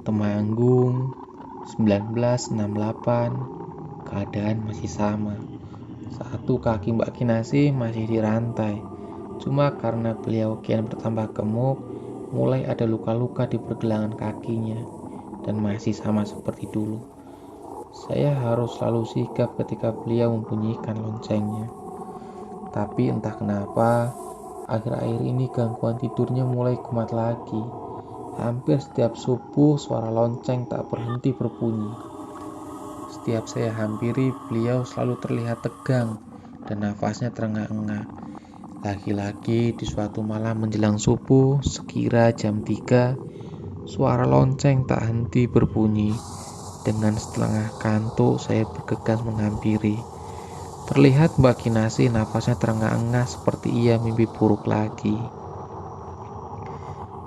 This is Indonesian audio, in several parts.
Temanggung 1968. Keadaan masih sama. Satu kaki Mbak Kinasih masih dirantai. Cuma karena beliau kian bertambah gemuk, mulai ada luka-luka di pergelangan kakinya dan masih sama seperti dulu. Saya harus selalu sigap ketika beliau membunyikan loncengnya. Tapi entah kenapa, akhir-akhir ini gangguan tidurnya mulai kumat lagi. Hampir setiap subuh suara lonceng tak berhenti berbunyi. Setiap saya hampiri, beliau selalu terlihat tegang dan nafasnya terengah-engah. Lagi-lagi di suatu malam menjelang subuh, sekira jam 3, suara lonceng tak henti berbunyi. Dengan setengah kantuk, saya bergegas menghampiri. Terlihat Mbak Kinasih nafasnya terengah-engah seperti ia mimpi buruk lagi.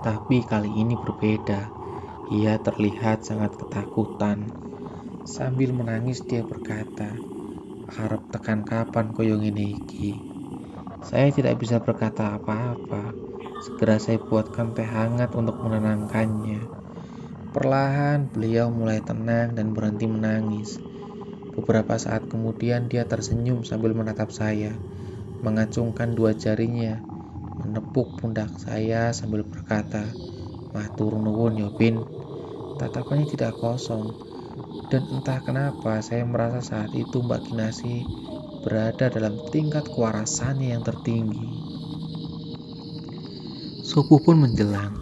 Tapi kali ini berbeda. Ia terlihat sangat ketakutan. Sambil menangis dia berkata, "Arep tekan kapan koyo ngene iki?" Saya tidak bisa berkata apa-apa. Segera saya buatkan teh hangat untuk menenangkannya. Perlahan beliau mulai tenang dan berhenti menangis. Beberapa saat kemudian dia tersenyum sambil menatap saya, mengacungkan dua jarinya, menepuk pundak saya sambil berkata, "Matur nuwun yo Bin." Tatapannya tidak kosong. Dan entah kenapa saya merasa saat itu Mbak Kinasih berada dalam tingkat kewarasannya yang tertinggi. Subuh pun menjelang.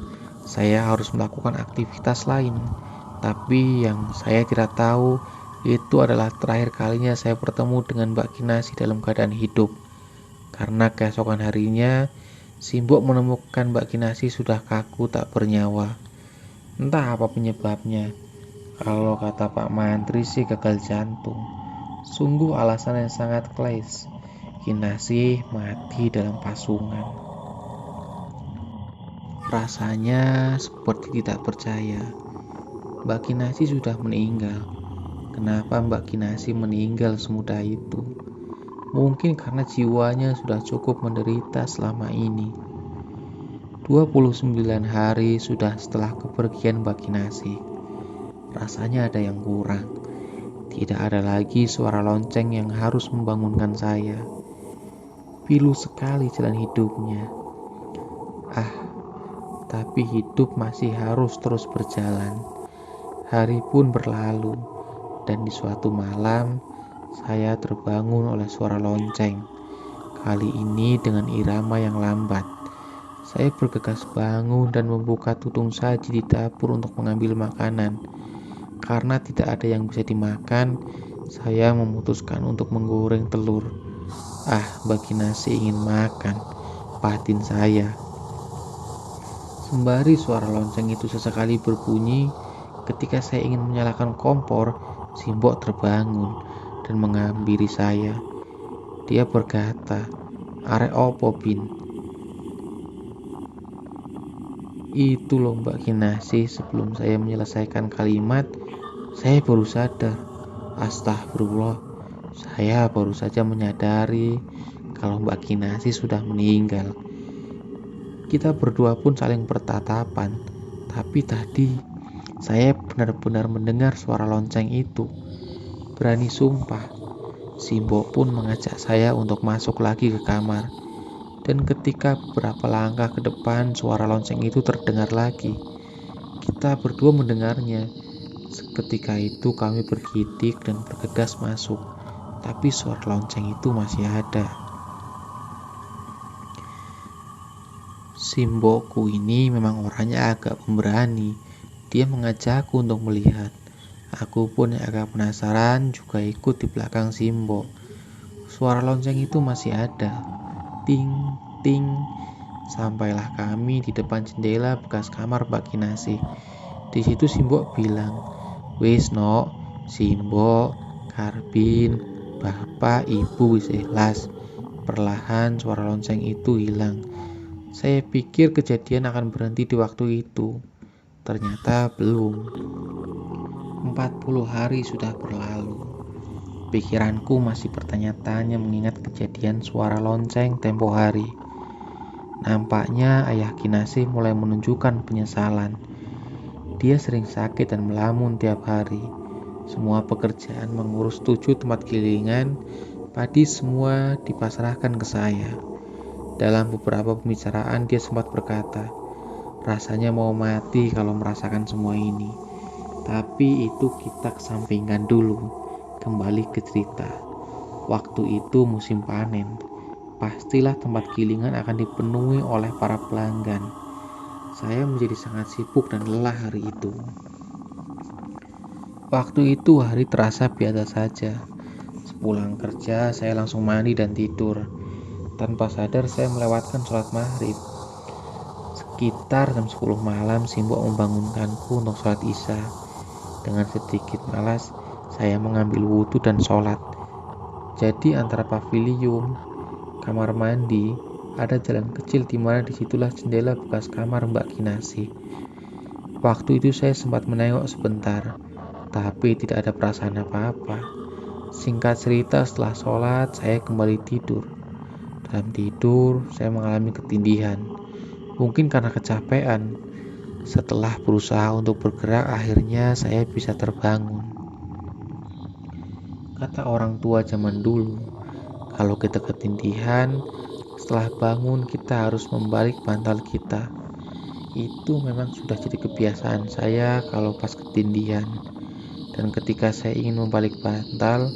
Saya harus melakukan aktivitas lain. Tapi yang saya tidak tahu itu adalah terakhir kalinya saya bertemu dengan Mbak Kinasih dalam keadaan hidup. Karena keesokan harinya, Simbok menemukan Mbak Kinasih sudah kaku tak bernyawa. Entah apa penyebabnya. Kalau kata Pak Mantri sih gagal jantung. Sungguh alasan yang sangat kles. Kinasih mati dalam pasungan. Rasanya seperti tidak percaya. Mbak Kinasih sudah meninggal. Kenapa Mbak Kinasih meninggal semudah itu? Mungkin karena jiwanya sudah cukup menderita selama ini. 29 hari sudah setelah kepergian Mbak Kinasih. Rasanya ada yang kurang. Tidak ada lagi suara lonceng yang harus membangunkan saya. Pilu sekali jalan hidupnya. Tapi hidup masih harus terus berjalan. Hari pun berlalu, dan di suatu malam, saya terbangun oleh suara lonceng. Kali ini dengan irama yang lambat. Saya bergegas bangun dan membuka tudung saji di dapur untuk mengambil makanan. Karena tidak ada yang bisa dimakan, saya memutuskan untuk menggoreng telur. Mbak Kinasih ingin makan, batin saya. Sembari suara lonceng itu sesekali berbunyi, ketika saya ingin menyalakan kompor, Simbok terbangun dan menghampiri saya. Dia berkata, "Arek opo Bin?" Itu loh Mbak Kinasih. Sebelum saya menyelesaikan kalimat, saya baru sadar. Astagfirullah, saya baru saja menyadari kalau Mbak Kinasih sudah meninggal. Kita berdua pun saling bertatapan. Tapi tadi saya benar-benar mendengar suara lonceng itu. Berani sumpah, Simbok pun mengajak saya untuk masuk lagi ke kamar. Dan ketika beberapa langkah ke depan, suara lonceng itu terdengar lagi. Kita berdua mendengarnya. Seketika itu kami bergidik dan bergegas masuk. Tapi suara lonceng itu masih ada. Simbokku ini memang orangnya agak pemberani. Dia mengajakku untuk melihat. Aku pun yang agak penasaran juga ikut di belakang Simbok. Suara lonceng itu masih ada. Ting, ting. Sampailah kami di depan jendela bekas kamar Mbak Kinasih. Di situ Simbok bilang, "Wis nok, Simbok, Karbin, Bapak, Ibu wis ikhlas." Perlahan suara lonceng itu hilang. Saya pikir kejadian akan berhenti di waktu itu. Ternyata belum. 40 hari sudah berlalu. Pikiranku masih bertanya-tanya mengingat kejadian suara lonceng tempo hari. Nampaknya ayah Kinasih mulai menunjukkan penyesalan. Dia sering sakit dan melamun tiap hari. Semua pekerjaan mengurus 7 tempat gilingan padi semua dipasrahkan ke saya. Dalam beberapa pembicaraan dia sempat berkata, rasanya mau mati kalau merasakan semua ini. Tapi itu kita kesampingkan dulu. Kembali ke cerita. Waktu itu musim panen. Pastilah tempat gilingan akan dipenuhi oleh para pelanggan. Saya menjadi sangat sibuk dan lelah hari itu. Waktu itu hari terasa biasa saja. Sepulang kerja, saya langsung mandi dan tidur. Tanpa sadar saya melewatkan sholat maghrib. Sekitar jam 10 malam, Simbok membangunkanku untuk sholat isya. Dengan sedikit malas, saya mengambil wudhu dan sholat. Jadi antara pavilion, kamar mandi, ada jalan kecil di mana disitulah jendela bekas kamar Mbak Kinasih. Waktu itu saya sempat menengok sebentar, tapi tidak ada perasaan apa-apa. Singkat cerita, setelah sholat, saya kembali tidur. Dalam tidur, saya mengalami ketindihan. Mungkin karena kecapean. Setelah berusaha untuk bergerak, akhirnya saya bisa terbangun. Kata orang tua zaman dulu, kalau kita ketindihan, setelah bangun kita harus membalik bantal kita. Itu memang sudah jadi kebiasaan saya kalau pas ketindihan. Dan ketika saya ingin membalik bantal,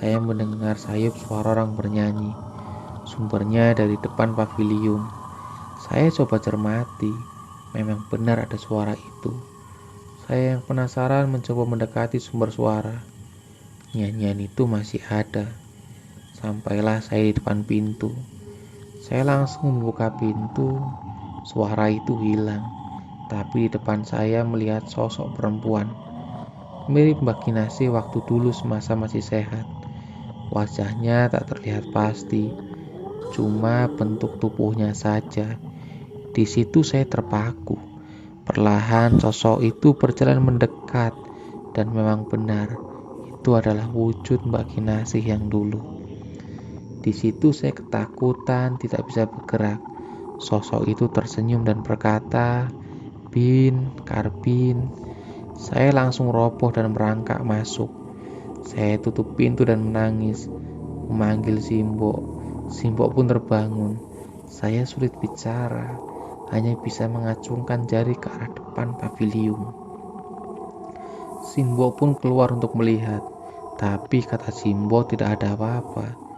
saya mendengar sayup suara orang bernyanyi. Sumbernya dari depan pavilion. Saya coba cermati, memang benar ada suara itu. Saya yang penasaran mencoba mendekati sumber suara. Nyanyian itu masih ada. Sampailah saya di depan pintu. Saya langsung membuka pintu, suara itu hilang. Tapi di depan saya melihat sosok perempuan. Mirip Mbak Kinasih waktu dulu semasa masih sehat. Wajahnya tak terlihat pasti, cuma bentuk tubuhnya saja. Di situ saya terpaku. Perlahan sosok itu berjalan mendekat dan memang benar, itu adalah wujud Mbak Kinasih yang dulu. Di situ saya ketakutan, tidak bisa bergerak. Sosok itu tersenyum dan berkata, "Bin, Karbin." Saya langsung roboh dan merangkak masuk. Saya tutup pintu dan menangis, memanggil Simbok. Simbok pun terbangun. Saya sulit bicara, hanya bisa mengacungkan jari ke arah depan pavilion. Simbok pun keluar untuk melihat, tapi kata Simbok tidak ada apa-apa.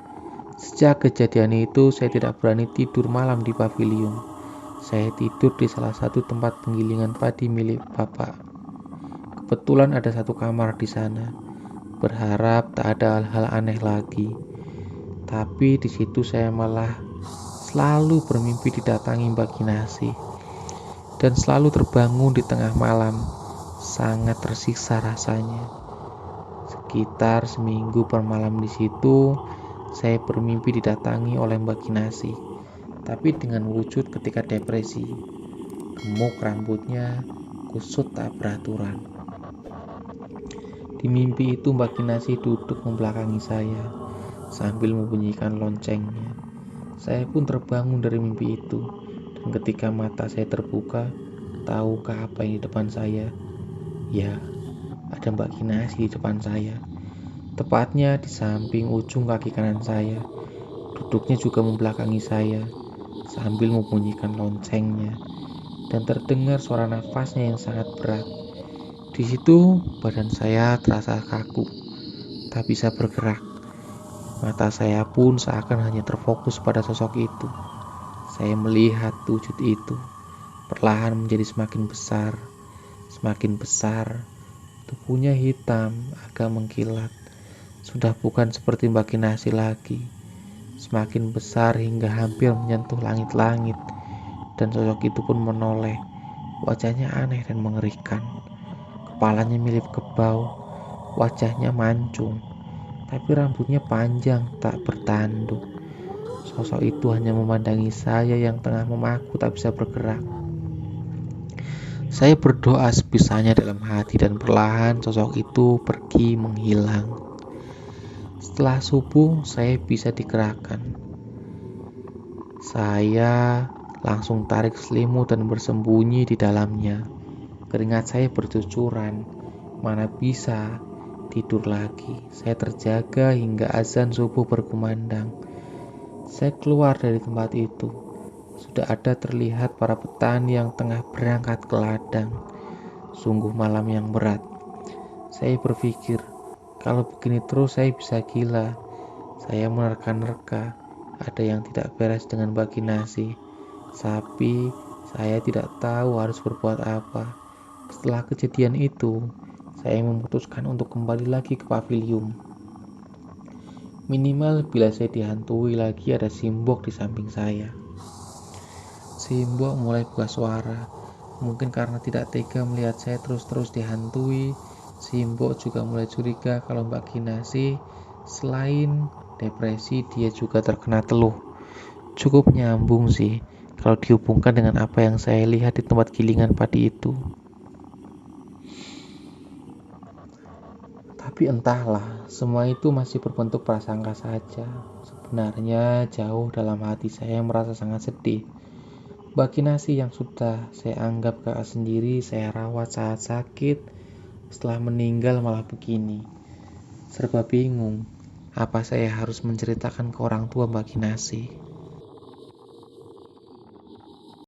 Sejak kejadian itu, saya tidak berani tidur malam di pavilion. Saya tidur di salah satu tempat penggilingan padi milik bapak. Kebetulan ada satu kamar di sana. Berharap tak ada hal-hal aneh lagi. Tapi di situ saya malah selalu bermimpi didatangi Mbak Kinasih. Dan selalu terbangun di tengah malam. Sangat tersiksa rasanya. Sekitar seminggu per malam di situ, saya bermimpi didatangi oleh Mbak Kinasih, tapi dengan wujud ketika depresi. Gemuk rambutnya, kusut tak beraturan. Di mimpi itu Mbak Kinasih duduk membelakangi saya, sambil membunyikan loncengnya. Saya pun terbangun dari mimpi itu, dan ketika mata saya terbuka, tahukah apa yang di depan saya? Ya, ada Mbak Kinasih di depan saya. Tepatnya di samping ujung kaki kanan saya. Duduknya juga membelakangi saya, sambil membunyikan loncengnya, dan terdengar suara nafasnya yang sangat berat. Di situ badan saya terasa kaku, tak bisa bergerak. Mata saya pun seakan hanya terfokus pada sosok itu. Saya melihat wujud itu, perlahan menjadi semakin besar, semakin besar. Tubuhnya hitam, agak mengkilat. Sudah bukan seperti Mbak Kinasih lagi. Semakin besar hingga hampir menyentuh langit-langit. Dan sosok itu pun menoleh. Wajahnya aneh dan mengerikan. Kepalanya mirip kebau. Wajahnya mancung. Tapi rambutnya panjang, tak bertanduk. Sosok itu hanya memandangi saya yang tengah memaku tak bisa bergerak. Saya berdoa sebisanya dalam hati dan perlahan sosok itu pergi menghilang. Setelah subuh, saya bisa digerakkan. Saya langsung tarik selimut dan bersembunyi di dalamnya. Keringat saya bercucuran. Mana bisa tidur lagi. Saya terjaga hingga azan subuh berkumandang. Saya keluar dari tempat itu. Sudah ada terlihat para petani yang tengah berangkat ke ladang. Sungguh malam yang berat. Saya berpikir, kalau begini terus saya bisa gila. Saya menerka-nerka, ada yang tidak beres dengan bagi nasi. Tapi saya tidak tahu harus berbuat apa. Setelah kejadian itu, saya memutuskan untuk kembali lagi ke pavilion. Minimal bila saya dihantui lagi ada Simbok di samping saya. Simbok mulai buka suara. Mungkin karena tidak tega melihat saya terus-terus dihantui, Simbok juga mulai curiga kalau Mbak Kinasih selain depresi dia juga terkena teluh. Cukup nyambung sih kalau dihubungkan dengan apa yang saya lihat di tempat gilingan padi itu. Tapi entahlah, semua itu masih berbentuk prasangka saja. Sebenarnya jauh dalam hati saya merasa sangat sedih. Mbak Kinasih yang sudah saya anggap kakak sendiri, saya rawat saat sakit, setelah meninggal malah begini. Serba bingung, apa saya harus menceritakan ke orang tua Mbak Kinasih?